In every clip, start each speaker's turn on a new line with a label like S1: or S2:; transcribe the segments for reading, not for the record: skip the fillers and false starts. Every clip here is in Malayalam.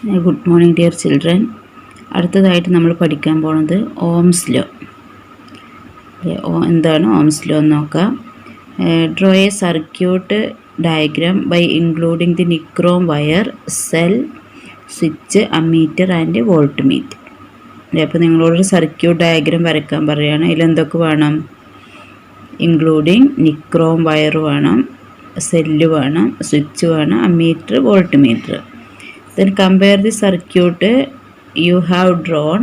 S1: Good morning, dear children. അടുത്തതായിട്ട് നമ്മൾ പഠിക്കാൻ പോകുന്നത് ഓംസ് ലോ. എന്താണ് ഓംസ് ലോ എന്ന് നോക്കാം. Draw a circuit diagram by including the nichrome wire, cell, switch, ammeter and voltmeter. അപ്പോൾ നിങ്ങളോടൊരു സർക്യൂട്ട് ഡയഗ്രാം വരയ്ക്കാൻ പറയുകയാണ്. ഇതിലെന്തൊക്കെ വേണം? ഇൻക്ലൂഡിങ് നിക്രോം വയർ വേണം, സെല്ല് വേണം, സ്വിച്ച് വേണം, ammeter, voltmeter. Then compare the circuit you have drawn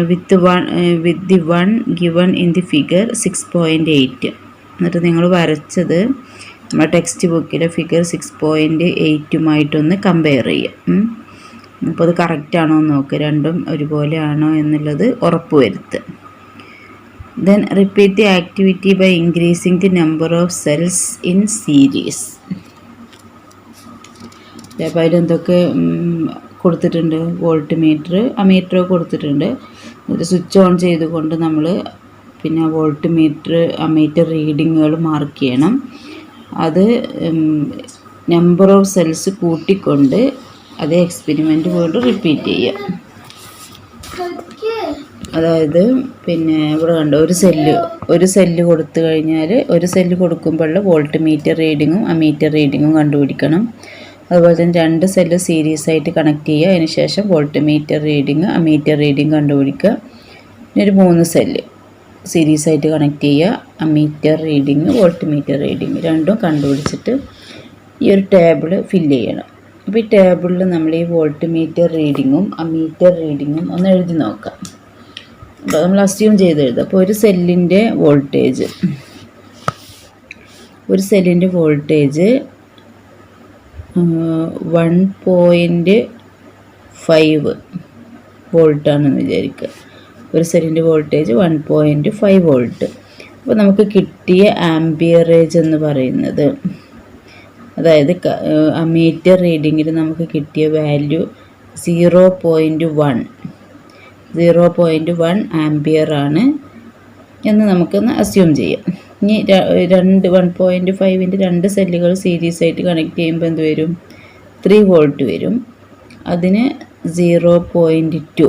S1: with the one given in the figure 6.8. എന്നിട്ട് നിങ്ങൾ വരച്ചത് നമ്മുടെ ടെക്സ്റ്റ് ബുക്കിലെ ഫിഗർ 6.8 കമ്പയർ ചെയ്യുക. അപ്പോൾ അത് കറക്റ്റാണോ എന്ന് നോക്കുക, രണ്ടും ഒരുപോലെ ആണോ എന്നുള്ളത് ഉറപ്പ് വരുത്തുക. Then repeat the activity by increasing the number of cells in series. അപ്പോൾ അതിലെന്തൊക്കെ കൊടുത്തിട്ടുണ്ട്? വോൾട്ട് മീറ്റർ, അമ്മീറ്റർ കൊടുത്തിട്ടുണ്ട്. ഒരു സ്വിച്ച് ഓൺ ചെയ്തുകൊണ്ട് നമ്മൾ പിന്നെ വോൾട്ട് മീറ്റർ, അമ്മീറ്റർ റീഡിങ്ങുകൾ മാർക്ക് ചെയ്യണം. അത് നമ്പർ ഓഫ് സെൽസ് കൂട്ടിക്കൊണ്ട് അതേ എക്സ്പെരിമെൻറ്റ് വീണ്ടും റിപ്പീറ്റ് ചെയ്യുക. അതായത് പിന്നെ ഇവിടെ കണ്ടോ, ഒരു സെല്ല് കൊടുത്തു കഴിഞ്ഞാൽ ഒരു സെല്ല് കൊടുക്കുമ്പോഴുള്ള വോൾട്ട് മീറ്റർ റീഡിങ്ങും അമ്മീറ്റർ റീഡിങ്ങും കണ്ടുപിടിക്കണം. അതുപോലെ തന്നെ 2 സെല്ല് സീരീസ് ആയിട്ട് കണക്ട് ചെയ്യുക. അതിനുശേഷം volt meter reading, ammeter reading കണ്ടുപിടിക്കുക. പിന്നെ ഒരു 3 സെല്ല് സീരീസ് ആയിട്ട് കണക്ട് ചെയ്യുക. Ammeter reading, volt meter reading രണ്ടും കണ്ടുപിടിച്ചിട്ട് ഈ ഒരു ടേബിൾ ഫില്ല് ചെയ്യണം. അപ്പോൾ ഈ ടേബിളിൽ നമ്മൾ ഈ വോൾട്ട് മീറ്റർ റീഡിങ്ങും അമ്മീറ്റർ റീഡിങ്ങും ഒന്ന് എഴുതി നോക്കാം. അപ്പോൾ നമ്മൾ അസ്യൂം ചെയ്ത് എഴുതുക. അപ്പോൾ ഒരു സെല്ലിൻ്റെ വോൾട്ടേജ് 1.5 വോൾട്ടാണെന്ന് വിചാരിക്കുക. ഒരു സെല്ലിൻ്റെ വോൾട്ടേജ് 1.5 വോൾട്ട്. അപ്പോൾ നമുക്ക് കിട്ടിയ ആംബിയറേജ് എന്ന് പറയുന്നത്, അതായത് അമ്മീറ്റർ റീഡിങ്ങിൽ നമുക്ക് കിട്ടിയ വാല്യൂ 0.1 ആംബിയർ ആണ് എന്ന് നമുക്കൊന്ന് അസ്യൂം ചെയ്യാം. ഇനി 1.5ൻ്റെ 2 സെല്ലുകൾ സീരീസ് ആയിട്ട് കണക്ട് ചെയ്യുമ്പോൾ എന്ത് വരും? 3 വോൾട്ട് വരും. അതിന് 0.2.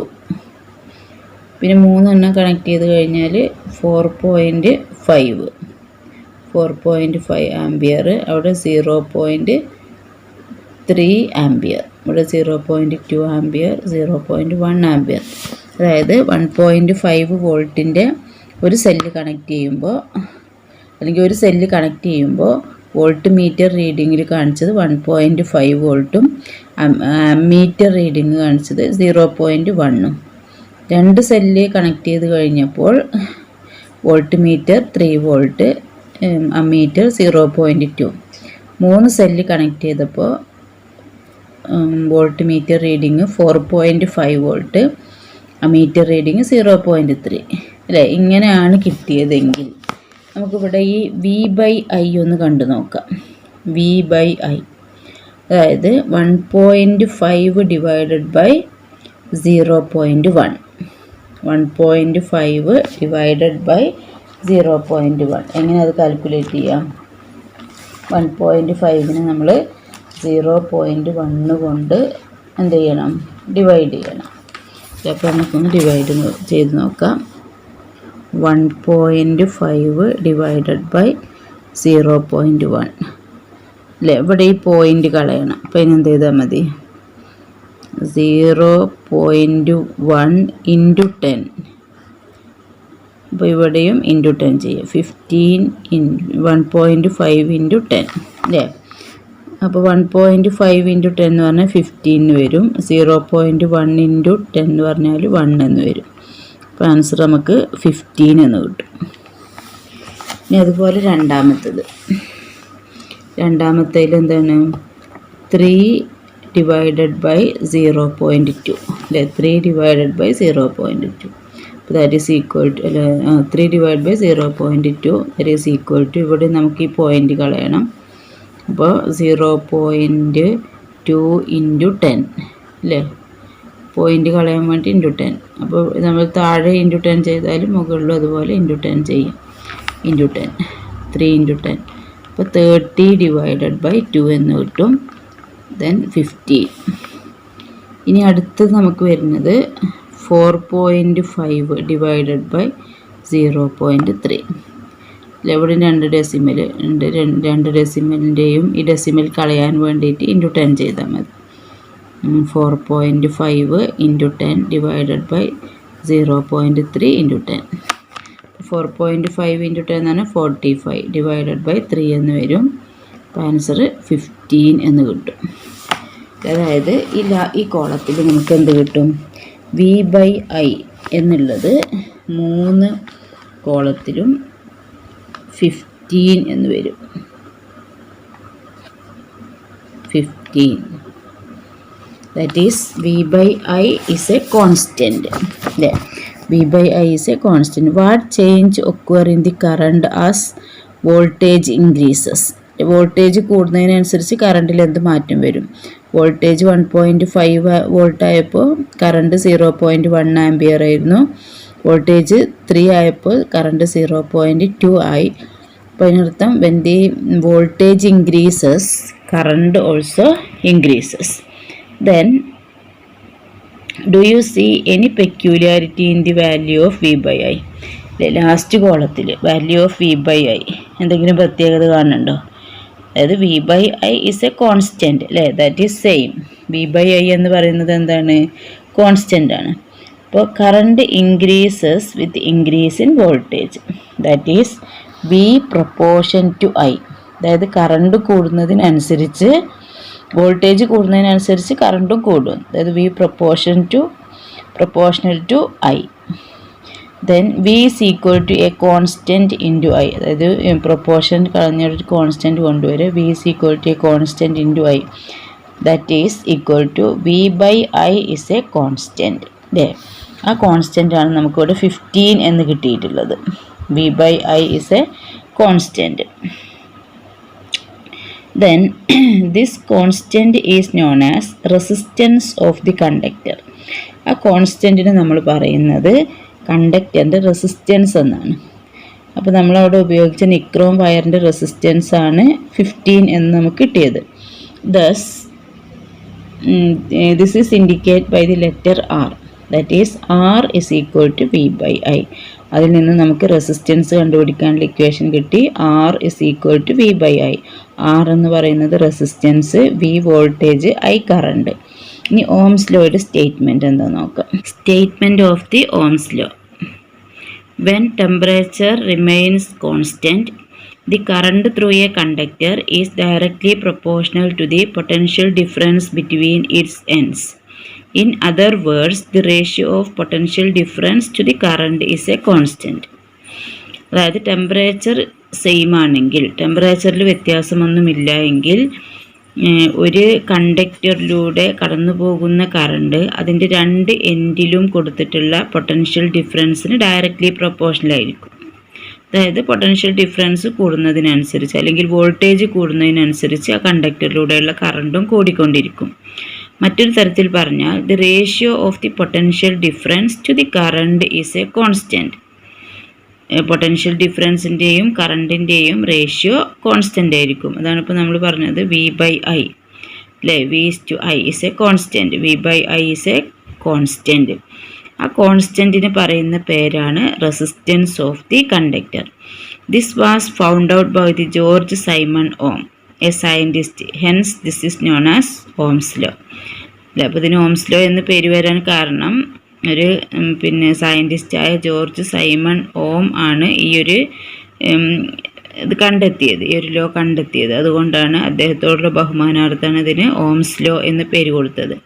S1: പിന്നെ 3 എണ്ണം കണക്ട് ചെയ്ത് കഴിഞ്ഞാൽ 4.5 ആംബിയർ. അവിടെ 0.3 ആംബിയർ. ഇവിടെ 0.2 ആംബിയർ, 0.1 ആംബിയർ. അതായത് 1.5 വോൾട്ടിൻ്റെ ഒരു സെല്ല് കണക്ട് ചെയ്യുമ്പോൾ, അല്ലെങ്കിൽ ഒരു സെല്ല് കണക്ട് ചെയ്യുമ്പോൾ വോൾട്ട് മീറ്റർ റീഡിങ്ങിൽ കാണിച്ചത് 1.5 വോൾട്ടും അമ്മീറ്റർ റീഡിങ് കാണിച്ചത് 0.1. 2 സെല്ല് കണക്ട് ചെയ്ത് കഴിഞ്ഞപ്പോൾ volt meter 3 volt, ammeter 0.2. 3 cell connect ചെയ്തപ്പോൾ volt meter reading 4.5 volt, ammeter reading 0.3. അല്ലേ? ഇങ്ങനെയാണ് കിട്ടിയതെങ്കിൽ നമുക്കിവിടെ ഈ V/I ഒന്ന് കണ്ടു നോക്കാം. V/I അതായത് 1.5 ഡിവൈഡഡ് ബൈ 0.1. 1.5 divided by 0.1. എങ്ങനെ അത് കാൽക്കുലേറ്റ് ചെയ്യാം? 1.5ന് നമ്മൾ 0.1 കൊണ്ട് എന്ത് ചെയ്യണം? ഡിവൈഡ് ചെയ്യണം. അപ്പോൾ നമുക്കൊന്ന് ഡിവൈഡ് ചെയ്ത് നോക്കാം. 1.5 ഡിവൈഡഡ് ബൈ 0.1 അല്ലേ? ഇവിടെ ഈ പോയിൻ്റ് കളയണം. അപ്പോൾ ഇതിനെന്ത് ചെയ്താൽ മതി? 0.1 ഇൻറ്റു 10. അപ്പോൾ ഇവിടെയും ഇൻറ്റു 10 ചെയ്യാം. 1.5 ഇൻറ്റു 10 അല്ലേ? അപ്പോൾ 1.5 ഇൻറ്റു 10 എന്ന് പറഞ്ഞാൽ 15 വരും. 0.1 ഇൻറ്റു 10 എന്ന് പറഞ്ഞാൽ 1 എന്ന് വരും. അപ്പോൾ ആൻസർ നമുക്ക് 15 എന്ന് കിട്ടും. ഇനി അതുപോലെ രണ്ടാമത്തേൽ എന്താണ്? 3 ഡിവൈഡഡ് ബൈ 0.2 അല്ലേ? 3 ഡിവൈഡഡ് ബൈ 0.2. അപ്പോൾ that is equal to 3 divide by 0.2 that is equal to, ഇവിടെ നമുക്ക് ഈ പോയിൻ്റ് കളയണം. അപ്പോൾ 0.2 ഇൻറ്റു 10 അല്ലേ? പോയിൻ്റ് കളയാൻ വേണ്ടി ഇൻറ്റു 10. അപ്പോൾ നമ്മൾ താഴെ ഇൻറ്റു 10 ചെയ്താലും മുകളിലും അതുപോലെ ഇൻറ്റു 10 ചെയ്യും. Into 10 3 into 10. അപ്പോൾ 30 ഡിവൈഡഡ് ബൈ 2 എന്ന് കിട്ടും. then 50. ഇനി അടുത്തത് നമുക്ക് വരുന്നത് 4.5 ഡിവൈഡഡ് ബൈ 0.3. ഇവിടെ 2 ഡെസിമൽ ഉണ്ട്. 2 ഡെസിമലിൻ്റെയും ഈ ഡെസിമൽ കളയാൻ വേണ്ടിയിട്ട് ഇൻറ്റു 10 ചെയ്താൽ മതി. 4.5 into 10 divided by 0.3 into 10. 4.5 into 10 എന്നാണ് 45 ഡിവൈഡഡ് ബൈ 3 എന്ന് വരും. അപ്പോൾ ആൻസർ 15 എന്ന് കിട്ടും. അതായത് ഈ കോളത്തിൽ നമുക്ക് എന്ത് കിട്ടും? V/I എന്നുള്ളത് 3 കോളത്തിലും 15 എന്ന് വരും. 15. That is V/I is a constant. Yeah. V/I is a constant. What change occur in the current as voltage increases? Voltage കൂടുന്നതിനനുസരിച്ച് കറണ്ടിൽ എന്ത് മാറ്റം വരും? വോൾട്ടേജ് 1.5 വോൾട്ട് ആയപ്പോൾ കറണ്ട് 0.1 ആംപിയർ ആയിരുന്നു. വോൾട്ടേജ് 3 ആയപ്പോൾ കറണ്ട് 0.2 ആയി. അപ്പോൾ അതിനർത്ഥം when the voltage increases, current also increases. Then do you see any peculiarity in the value of V/I? Last കോളത്തിൽ വാല്യൂ ഓഫ് V/I എന്തെങ്കിലും പ്രത്യേകത കാണുന്നുണ്ടോ? അതായത് V/I ഇസ് എ കോൺസ്റ്റൻറ്റ് അല്ലേ? That is same. V/I എന്ന് പറയുന്നത് എന്താണ്? കോൺസ്റ്റൻ്റ് ആണ്. അപ്പോൾ current increases with increase in voltage. That is V proportion to I. അതായത് കറണ്ട് കൂടുന്നതിനനുസരിച്ച് വോൾട്ടേജ് കൂടുന്നതിനനുസരിച്ച് കറണ്ടും കൂടും. അതായത് V proportional to I. then V is equal to a constant into I. അതായത് പ്രൊപ്പോർഷൻ കളഞ്ഞൊരു കോൺസ്റ്റൻറ്റ് കൊണ്ടുവരെ V is equal to a constant into I. that is equal to V/I is a constant. അല്ലേ? ആ കോൺസ്റ്റൻ്റ് ആണ് നമുക്കിവിടെ 15 എന്ന് കിട്ടിയിട്ടുള്ളത്. V/I is a constant. then this constant is known as resistance of the conductor. ആ കോൺസ്റ്റൻറ്റിന് നമ്മൾ പറയുന്നത് കണ്ടക്ടറിൻ്റെ റെസിസ്റ്റൻസ് എന്നാണ്. അപ്പോൾ നമ്മളവിടെ ഉപയോഗിച്ച നിക്രോം വയറിൻ്റെ റെസിസ്റ്റൻസ് ആണ് 15 എന്ന് നമുക്ക് കിട്ടിയത്. Thus this is indicate by the letter R. That is R is equal to V/I. അതിൽ നിന്ന് നമുക്ക് റെസിസ്റ്റൻസ് കണ്ടുപിടിക്കാനുള്ള ഇക്വേഷൻ കിട്ടി. R is equal to V/I. R എന്ന് പറയുന്നത് resistance, V voltage, I current. ഇനി ഓംസ് ലോയുടെ സ്റ്റേറ്റ്മെൻറ്റ് എന്താ നോക്കാം. Statement of the Ohm's law. When temperature remains constant, the current through a conductor is directly proportional to the potential difference between its ends. In other words, the ratio of potential difference to the current is a constant. അതായത് ടെമ്പറേച്ചർ സെയിം ആണെങ്കിൽ, ടെമ്പറേച്ചറിൽ വ്യത്യാസമൊന്നുമില്ല എങ്കിൽ ഒരു കണ്ടക്ടറിലൂടെ കടന്നു പോകുന്ന കറണ്ട് അതിൻ്റെ 2 എൻഡിലും കൊടുത്തിട്ടുള്ള പൊട്ടൻഷ്യൽ ഡിഫറൻസിന് ഡയറക്റ്റ്ലി പ്രൊപ്പോർഷണൽ ആയിരിക്കും. അതായത് പൊട്ടൻഷ്യൽ ഡിഫറൻസ് കൂടുന്നതിനനുസരിച്ച് അല്ലെങ്കിൽ വോൾട്ടേജ് കൂടുന്നതിനനുസരിച്ച് ആ കണ്ടക്ടറിലൂടെയുള്ള കറണ്ടും കൂടിക്കൊണ്ടിരിക്കും. മറ്റൊരു തരത്തിൽ പറഞ്ഞാൽ the ratio of the potential difference to the current is a constant. Potential ഡിഫറൻസിൻ്റെയും കറണ്ടിൻ്റെയും റേഷ്യോ കോൺസ്റ്റൻ്റ് ആയിരിക്കും. അതാണ് ഇപ്പോൾ നമ്മൾ പറഞ്ഞത് V/I അല്ലേ? V/I is a constant. V/I is a constant. ആ കോൺസ്റ്റൻറ്റിന് പറയുന്ന പേരാണ് resistance of the conductor. This was found out by the George Simon Ohm, a scientist. Hence this is known as Ohm's law. അല്ലേ? അപ്പോൾ ഇതിന് ഓംസ് ലോ എന്ന് പേര് വരാൻ കാരണം ഒരു സയൻറ്റിസ്റ്റായ ജോർജ് സൈമൺ ഓം ആണ് ഈ ഒരു ഇത് കണ്ടെത്തിയത്, ഈ ഒരു ലോ കണ്ടെത്തിയത്. അതുകൊണ്ടാണ് അദ്ദേഹത്തോടുള്ള ബഹുമാനാർത്ഥമാണ് ഇതിന് ഓംസ് ലോ എന്ന് പേര് കൊടുത്തത്.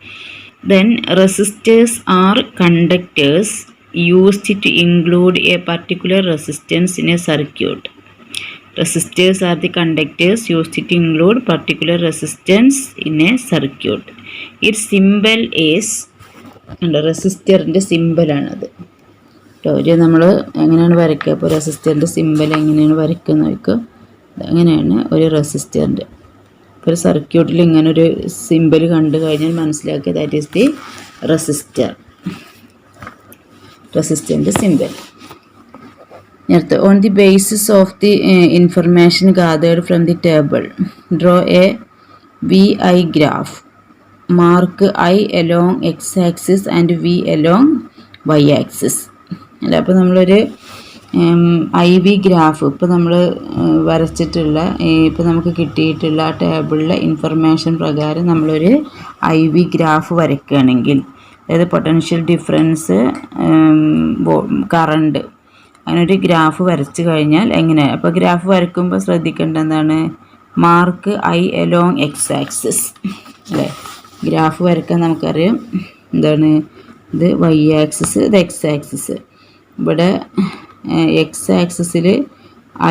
S1: Then resistors are conductors used to include a particular resistance in a circuit. Resistors are the conductors used to include particular resistance in a circuit. Its symbol is റെസിസ്റ്ററിൻ്റെ സിമ്പലാണത് കേട്ടോ. ഒരു നമ്മൾ എങ്ങനെയാണ് വരയ്ക്കുക? അപ്പോൾ റെസിസ്റ്ററിൻ്റെ സിമ്പൽ എങ്ങനെയാണ് വരയ്ക്കുക നോക്കുക. അങ്ങനെയാണ് ഒരു റെസിസ്റ്ററിൻ്റെ. ഇപ്പോൾ ഒരു സർക്യൂട്ടിൽ ഇങ്ങനെ ഒരു സിമ്പൽ കണ്ടു കഴിഞ്ഞാൽ മനസ്സിലാക്കുക ദാറ്റ് ഈസ് ദി റെസിസ്റ്ററിൻ്റെ സിമ്പൽ. അടുത്ത് on the basis of the information gathered from the table draw a VI graph. Mark I along X axis and V along Y axis. അല്ല, അപ്പോൾ നമ്മളൊരു ഐ വി ഗ്രാഫ് ഇപ്പോൾ നമ്മൾ വരച്ചിട്ടുള്ള ഇപ്പോൾ നമുക്ക് കിട്ടിയിട്ടുള്ള ആ ടേബിളിലെ ഇൻഫർമേഷൻ പ്രകാരം നമ്മളൊരു ഐ വി ഗ്രാഫ് വരയ്ക്കുകയാണെങ്കിൽ, അതായത് പൊട്ടൻഷ്യൽ ഡിഫറൻസ്, കറണ്ട്, അങ്ങനെ ഒരു ഗ്രാഫ് വരച്ചു കഴിഞ്ഞാൽ എങ്ങനെ? അപ്പോൾ ഗ്രാഫ് വരയ്ക്കുമ്പോൾ ശ്രദ്ധിക്കേണ്ട എന്താണ്? Mark I along X axis അല്ലേ. ഗ്രാഫ് വരയ്ക്കാൻ നമുക്കറിയാം എന്താണ്, ഇത് വൈ ആക്സിസ്, ഇത് എക്സ് ആക്സിസ്. ഇവിടെ എക്സ് ആക്സിസിൽ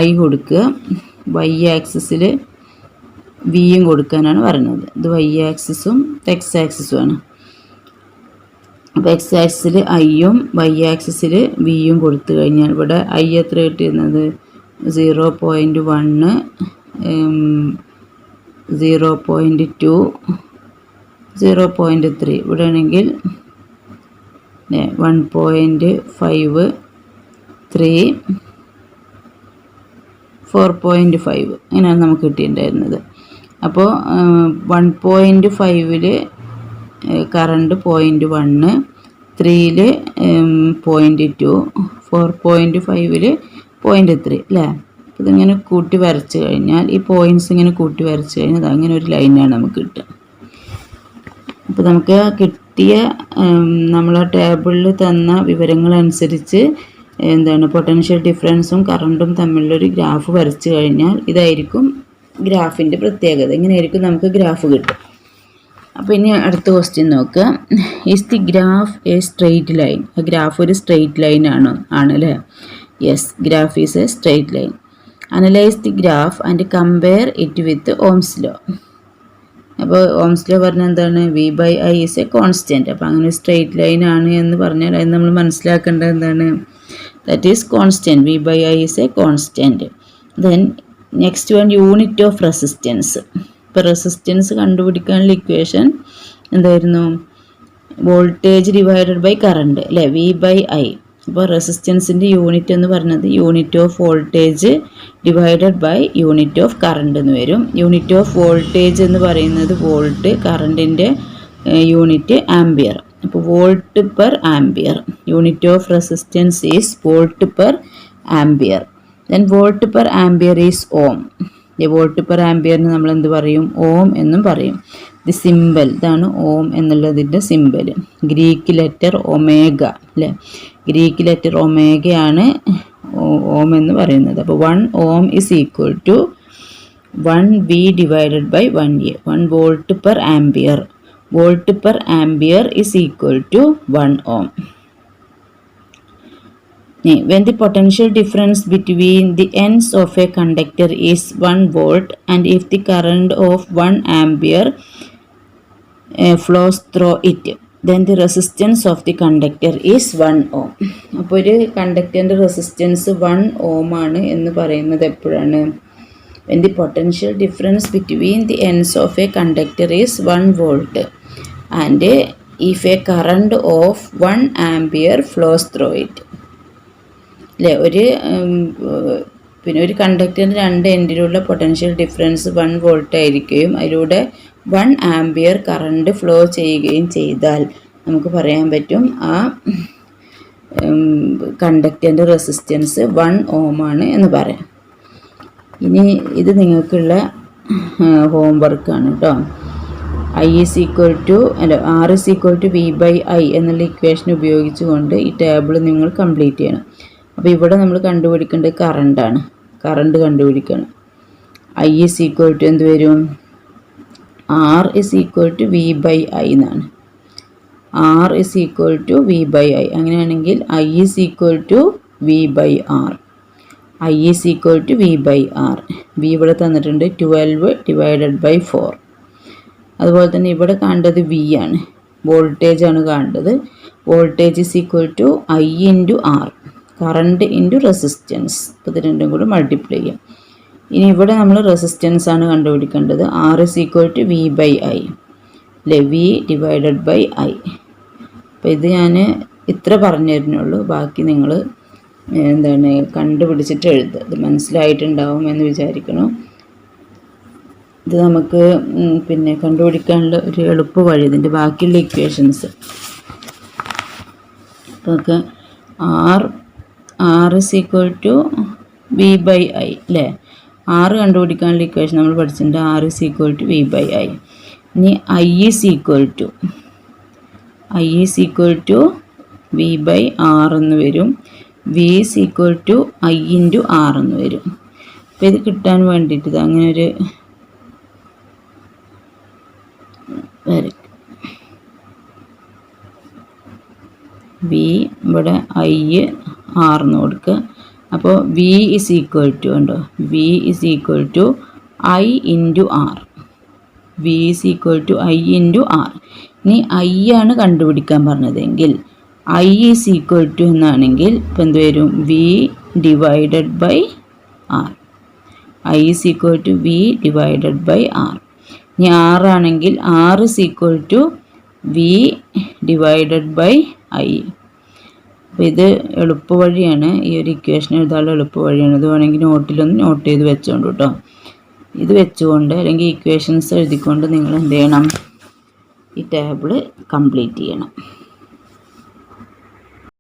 S1: ഐ കൊടുക്കുക, വൈ ആക്സിസിൽ വിയും കൊടുക്കാനാണ് പറയുന്നത്. ഇത് വൈ ആക്സിസും എക്സ് ആക്സിസുമാണ്. അപ്പോൾ എക്സ് ആക്സിസിൽ ഐയും വൈ ആക്സിസിൽ വിയും കൊടുത്തു കഴിഞ്ഞാൽ ഇവിടെ ഐ എത്ര കിട്ടിയിരുന്നത്? 0.1, 0.2, 0.3. ഇവിടെ ആണെങ്കിൽ 1.5, 3, 4.5 അങ്ങനെയാണ് നമുക്ക് കിട്ടിയിട്ടുണ്ടായിരുന്നത്. അപ്പോൾ 1.5ൽ കറണ്ട് 0.1, 3ൽ 0.2, 4.5ൽ 0.3 അല്ലേ. അപ്പോൾ ഇതിങ്ങനെ കൂട്ടി വരച്ച് കഴിഞ്ഞാൽ ഈ പോയിൻറ്റ്സ് ഇങ്ങനെ കൂട്ടി വരച്ച് കഴിഞ്ഞാൽ അങ്ങനെ ഒരു ലൈനാണ് നമുക്ക് കിട്ടുക. അപ്പോൾ നമുക്ക് കിട്ടിയ നമ്മൾ ടേബിളിൽ തന്ന വിവരങ്ങളനുസരിച്ച് എന്താണ് പൊട്ടൻഷ്യൽ ഡിഫറൻസും കറണ്ടും തമ്മിലുള്ളൊരു ഗ്രാഫ് വരച്ച് കഴിഞ്ഞാൽ ഇതായിരിക്കും ഗ്രാഫിൻ്റെ പ്രത്യേകത. ഇങ്ങനെയായിരിക്കും നമുക്ക് ഗ്രാഫ് കിട്ടും. അപ്പോൾ ഇനി അടുത്ത ക്വസ്റ്റ്യൻ നോക്കുക. Is the graph a straight line? Graph ഒരു സ്ട്രെയിറ്റ് ലൈൻ ആണല്ലേ? Yes, graph is a straight line. Analyse the graph and compare it with Ohm's law. അപ്പോൾ ഓംസ് ലോ പറഞ്ഞാൽ എന്താണ്? V by I is a constant. അപ്പോൾ അങ്ങനെ സ്ട്രെയിറ്റ് ലൈൻ ആണ് എന്ന് പറഞ്ഞാൽ അത് നമ്മൾ മനസ്സിലാക്കേണ്ടത് എന്താണ്? That is constant. V by I is a constant. Then next one, unit of resistance. ഇപ്പോൾ റെസിസ്റ്റൻസ് കണ്ടുപിടിക്കാനുള്ള ഇക്വേഷൻ എന്തായിരുന്നു? വോൾട്ടേജ് ഡിവൈഡഡ് ബൈ കറണ്ട് അല്ലേ, വി ബൈ ഐ. അപ്പോൾ റെസിസ്റ്റൻസിൻ്റെ യൂണിറ്റ് എന്ന് പറഞ്ഞത് unit of voltage divided by unit of current എന്ന് വരും. യൂണിറ്റ് ഓഫ് വോൾട്ടേജ് എന്ന് പറയുന്നത് വോൾട്ട്, കറണ്ടിൻ്റെ യൂണിറ്റ് ആംബിയർ. അപ്പോൾ volt per ampere. Unit of resistance is volt per ampere. Then volt per ampere is ohm. Volt per ആംബിയറിന് നമ്മൾ എന്ത് പറയും? ഓം എന്നും പറയും. ദി സിമ്പൽ, ഇതാണ് ഓം എന്നുള്ളതിൻ്റെ സിമ്പൽ. ഗ്രീക്ക് ലെറ്റർ ഒമേഗ അല്ലേ. ഗ്രീക്ക് ലെറ്റർ ഒമേഗയാണ് ഓം എന്ന് പറയുന്നത്. അപ്പോൾ 1 ohm is equal to 1 V divided by 1 A. 1 volt per ampere. Volt per ampere is equal to 1 ohm. When the potential difference between the ends of a conductor is 1 volt and if the current of 1 ampere flows through it, then the resistance of the conductor is 1 ohm. അപ്പോൾ ഒരു കണ്ടക്ടറിൻ്റെ റെസിസ്റ്റൻസ് 1 ohm ആണ് എന്ന് പറയുന്നത് എപ്പോഴാണ്? When the potential difference between the ends of a conductor is 1 volt and if a current of 1 ampere flows through it അല്ലേ. ഒരു കണ്ടക്ടറിൻ്റെ രണ്ട് എൻഡിലുള്ള പൊട്ടൻഷ്യൽ ഡിഫറൻസ് 1 വോൾട്ട് ആയിരിക്കുകയും അതിലൂടെ 1 ആംബിയർ കറണ്ട് ഫ്ലോ ചെയ്യുകയും ചെയ്താൽ നമുക്ക് പറയാൻ പറ്റും ആ കണ്ടക്ടറിൻ്റെ റെസിസ്റ്റൻസ് 1 ഓം ആണ് എന്ന് പറയാം. ഇനി ഇത് നിങ്ങൾക്കുള്ള ഹോംവർക്കാണ് കേട്ടോ. R is equal to V by I എന്നുള്ള ഇക്വേഷൻ ഉപയോഗിച്ചുകൊണ്ട് ഈ ടേബിൾ നിങ്ങൾ കംപ്ലീറ്റ് ചെയ്യണം. അപ്പോൾ ഇവിടെ നമ്മൾ കണ്ടുപിടിക്കേണ്ടത് കറണ്ടാണ്. കറണ്ട് കണ്ടുപിടിക്കണം. I is equal to എന്ത് വരും? R is equal to V by I എന്നാണ്. R is equal to V by I. അങ്ങനെയാണെങ്കിൽ I is equal to V by R. I is equal to V by R. V ഇവിടെ തന്നിട്ടുണ്ട് 12 divided by 4. അതുപോലെ തന്നെ ഇവിടെ കാണേണ്ടത് V ആണ്. വോൾട്ടേജ് ആണ് കാണേണ്ടത്. Voltage is equal to I into R. Current into resistance. അപ്പോൾ ഇത് രണ്ടും കൂടെ മൾട്ടിപ്ലൈ ചെയ്യാം. ഇനി ഇവിടെ നമ്മൾ റെസിസ്റ്റൻസ് ആണ് കണ്ടുപിടിക്കേണ്ടത്. R is equal to V by I അല്ലേ, V divided by I. അപ്പോൾ ഇത് ഞാൻ ഇത്ര പറഞ്ഞു തരുന്നുള്ളൂ. ബാക്കി നിങ്ങൾ കണ്ടുപിടിച്ചിട്ട് എഴുതുക. ഇത് മനസ്സിലായിട്ടുണ്ടാവും എന്ന് വിചാരിക്കണം. ഇത് നമുക്ക് പിന്നെ കണ്ടുപിടിക്കാനുള്ള ഒരു എളുപ്പ വഴി, ഇതിൻ്റെ ബാക്കിയുള്ള ഇക്വേഷൻസ്. അപ്പോൾ നമുക്ക് R is equal to V by I അല്ലേ. ആർ കണ്ടുപിടിക്കാനുള്ള ഇക്വേഷൻ നമ്മൾ പഠിച്ചിട്ടുണ്ട്. R is equal to V by I. ഇനി I is equal to V by R എന്ന് വരും. V is equal to I into R എന്ന് വരും. അപ്പോൾ ഇത് കിട്ടാൻ വേണ്ടിയിട്ട് ഇത് അങ്ങനെ ഒരു വി ഇവിടെ ഐ ആറിന് കൊടുക്കുക. അപ്പോൾ വി ഇസ് ഈക്വൽ ടു ഉണ്ടോ, V is equal to I into R. V is equal to I into R. ഇനി ഐ ആണ് കണ്ടുപിടിക്കാൻ പറഞ്ഞതെങ്കിൽ ഐ ഈസ് ഈക്വൽ ടു എന്നാണെങ്കിൽ ഇപ്പം എന്ത് വരും, V divided by R. I is equal to V divided by R. ഇനി ആറാണെങ്കിൽ R is equal to V divided by I. അപ്പോൾ ഇത് എളുപ്പ വഴിയാണ്, ഈ ഒരു ഇക്വേഷൻ എഴുതാനുള്ള എളുപ്പ വഴിയാണ്. ഇത് വേണമെങ്കിൽ നോട്ടിലൊന്ന് നോട്ട് ചെയ്ത് വെച്ചോണ്ട് കേട്ടോ. ഇത് വെച്ചുകൊണ്ട് അല്ലെങ്കിൽ ഇക്വേഷൻസ് എഴുതിക്കൊണ്ട് നിങ്ങൾ എന്ത് ചെയ്യണം, ഈ ടേബിൾ കംപ്ലീറ്റ് ചെയ്യണം.